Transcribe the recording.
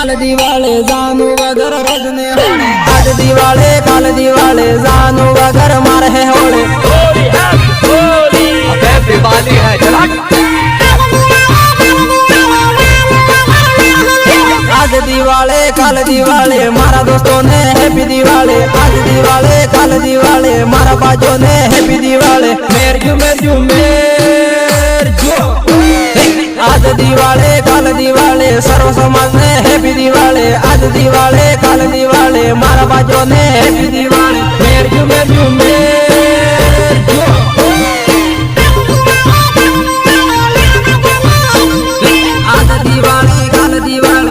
કાલ દિવાળે જાનું વગર રજને હોળે આજ દિવાળે કાલ દિવાળે જાનું વગર મારે હોળે होली हैप्पी दिवाली है चला आज दिवाळे काल दिवाळे मारा दोस्तों ने हैप्पी दिवाळे आज दिवाळे काल दिवाळे मारा बाजो ने हैप्पी दिवाळे मेरजू मेरजू मेरजू आज दिवाळे काल दिवाळे सर्व समाज ने हैप्पी दिवाळे आज दिवाळे काल दिवाळे मारा बाजो ने हैप्पी दिवाळे।